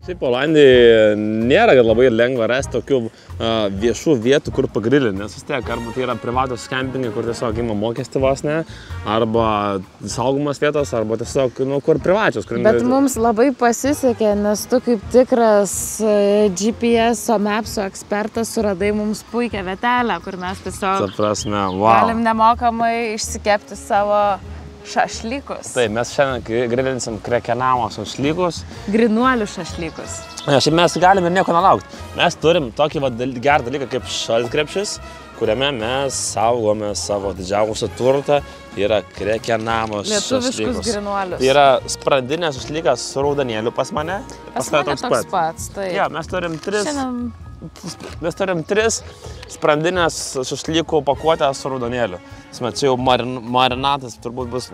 Šiaip Olandijai nėra labai lengva rasti tokių viešų vietų, kur pagrilinti, nes vis tiek arba tai yra privatus kempingai, kur tiesiog ima mokestį vos ne, arba saugomas vietos, arba tiesiog, kur privačios. Bet mums labai pasisekė, nes tu kaip tikras GPS-o, Maps'o ekspertas suradai mums puikią vietelę, kur mes tiesiog galim nemokamai išsikepti savo šašlykus. Taip, mes šiandien grilinsim Krekenavo šašlykus. Grinuolių šašlykus. Šiaip mes galime ir nieko nelaukti. Mes turim tokį gerą dalyką kaip šaltkrepšis, kuriame mes saugome savo didžiausią turtą. Yra Krekenavo šašlykus. Lietuviškus grinuolius. Tai yra sprandinės šašlykas su raudanėliu pas mane. Pas mane toks pats. Tai... Ja, mes turim tris sprandinės šašlykų pakuotę su raudonėliu. Čia jau marinatas turbūt bus,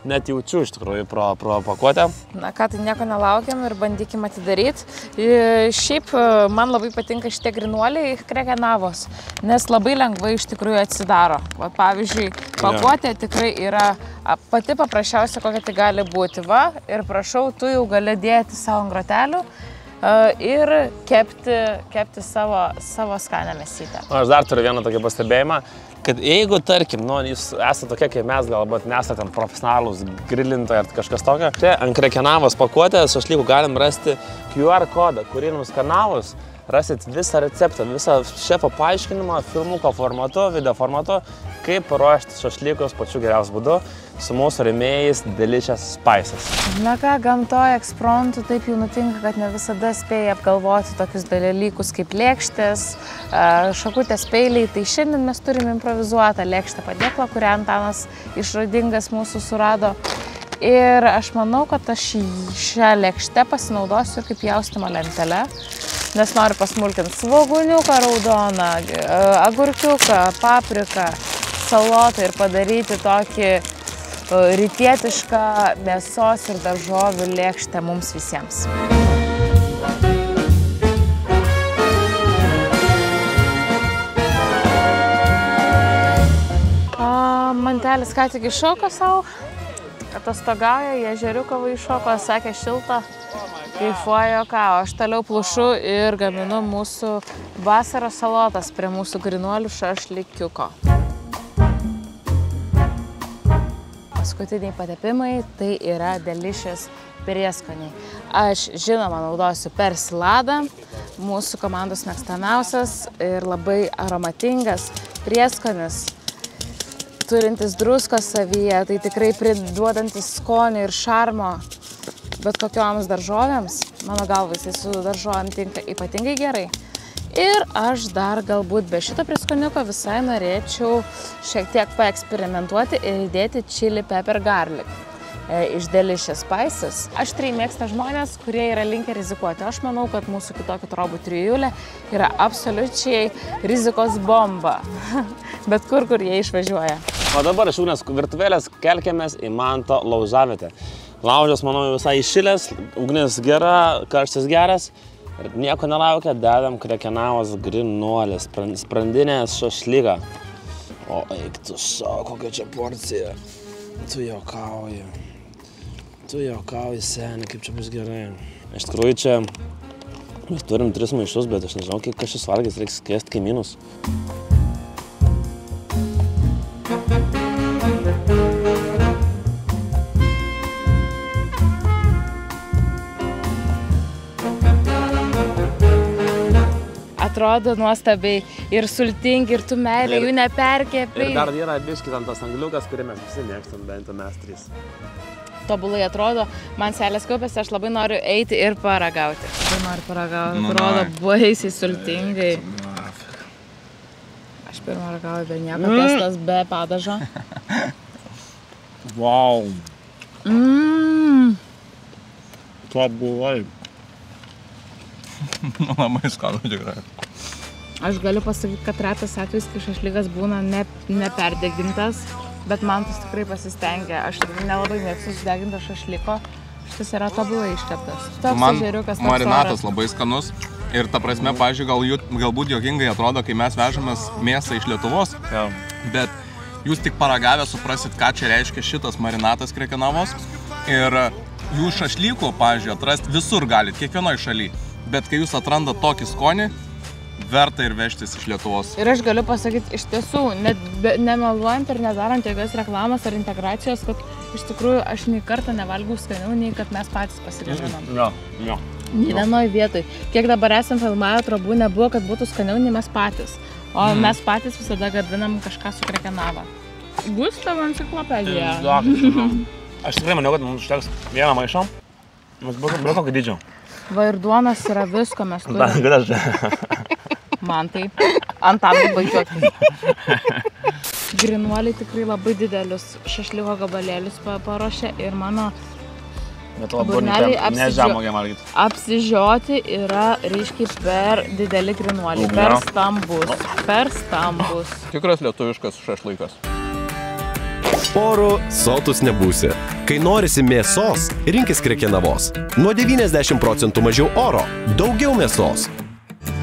net jaučiu iš tikrųjų pro pakuotę. Na ką, tai nieko nelaukiam ir bandykim atidaryti. Šiaip man labai patinka šitie grinuoliai Krekenavos, nes labai lengvai iš tikrųjų atsidaro. Pavyzdžiui, pakuotė tikrai yra pati paprasčiausia, kokia tai gali būti. Va, ir prašau, tu jau gali dėti savo ant grotelių ir kepti savo skanę mėsytę. Aš dar turiu vieną tokį pastebėjimą, kad jeigu, tarkim, jūs esate tokie kaip mes, galbūt nesate profesionalūs grilintojai ar kažkas tokio, tai ant Krekenavos pakuotės šašlykų galim rasti QR kodą, kurį nuskanavus rasit visą receptą, visą šefo paaiškinimą, filmuko formatu, video formatu, kaip paruošti šašlykus pačiu geriausiu būdu su mūsų rėmėjais Delicious Spices. Na ką, gamtoje ekspromtu taip jau nutinka, kad ne visada spėja apgalvoti tokius dalykus kaip lėkštės, šakutės, peiliai. Tai šiandien mes turime improvizuotą lėkštę padėklą, kurią Antanas išradingas mūsų surado. Ir aš manau, kad aš šią lėkštę pasinaudosiu kaip pjaustymo lentelę, nes noriu pasmulkinti svogūniuką raudoną, agurkiuką, papriką, salotą ir padaryti tokį rytietišką mėsos ir daržovių lėkštę mums visiems. Mantelis ką tik iššoko savo, atostogauja, į ežeriuką iššoko, sakė šilta, kaifuoja, ką, o aš toliau plušu ir gaminu mūsų vasaros salotas prie mūsų grinuolių šašlykiuko. Paskutiniai patepimai tai yra Delicious prieskoniai. Aš, žinoma, naudosiu persiladą, mūsų komandos mėgstamiausias ir labai aromatingas prieskonis, turintis druskos savyje, tai tikrai priduodantis skonio ir šarmo bet kokioms daržovėms. Mano galva, jisai su daržovėm tinka ypatingai gerai. Ir aš dar galbūt be šito prieskoniuko visai norėčiau šiek tiek paeksperimentuoti ir įdėti chili pepper garlic iš Delicious Spices. Aštriai mėgsta žmonės, kurie yra linkę rizikuoti. Aš manau, kad mūsų kitokių trobų trijulė yra absoliučiai rizikos bomba. Bet kur jie išvažiuoja. O dabar iš ugnės virtuvėlės kelkėmės į Manto laužavietę. Laužas, manau, visai iššilęs, ugnis gera, karštis geras. Ir nieko nelaukia, dedam Krekenavos grinuolės, sprandinės šašlyką. O eik tu savo, kokia čia porcija. Tu juokauji. Tu juokauji, seni, kaip čia bus gerai. Iš tikrųjų čia mes turim 3 maišus, bet aš nežinau, kiek kažkas valgys, reiks kviesti kaimynus. Atrodo nuostabiai ir sultingi, ir tu meilė, jų neperkėpiai. Ir dar yra biškis ant tas angliukas, kurį mes visi mėgstam, bent jau mes 3. Tobulai atrodo, man seilės kaupėsi, aš labai noriu eiti ir paragauti. Aš noriu paragauti, atrodo baisiai sultingai. Aš pirmą ragauju be nieko, testas be padažo. Wow. Tobulai. Labai skanu tikrai. Aš galiu pasakyti, kad retas atvejis, kai šašlykas būna neperdegintas, bet man tas tikrai pasistengia. Aš nelabai mėgstu sudegintą šašlyko. Šitas yra tobulai iškeptas. Man marinatas labai skanus. Ir ta prasme, pavyzdžiui, galbūt juokingai atrodo, kai mes vežamės mėsą iš Lietuvos. Bet jūs tik paragavę suprasit, ką čia reiškia šitas marinatas Krekenavos. Ir Jūs šašlykų, pavyzdžiui, atrasti visur galit, kiekvienoj šaly. Bet kai jūs atrandat tokį skonį, verta ir vežtis iš Lietuvos. Ir aš galiu pasakyti, iš tiesų, net nemeluojant ir nedarant jokios reklamos ar integracijos, kad iš tikrųjų aš nei kartą nevalgiau skaniau, nei kad mes patys pasigaminom. Jo. Nei vienoj vietoj. Kiek dabar esam filmavę, turbūt nebuvo, kad būtų skaniau, nei mes patys. O mes patys visada gaminam kažką su krekenava. Gustavo enciklopedija. Aš tikrai maniau, kad mums užteks vieną maišą. Mes buvo kokį didžiau. Va ir duonas yra visko, mes turime. Gražu. Man tai. Antanui baigiotis. Grinuoliai tikrai labai didelius šašliko gabalėlius paruošė ir mano burneliai apsižioti yra reiškiai per dideli grinuoliai, per stambus. Tikras lietuviškas šašlykas. Oru sotus nebūsi. Kai norisi mėsos, rinkis Krekenavos. Nuo 90% mažiau oro, daugiau mėsos.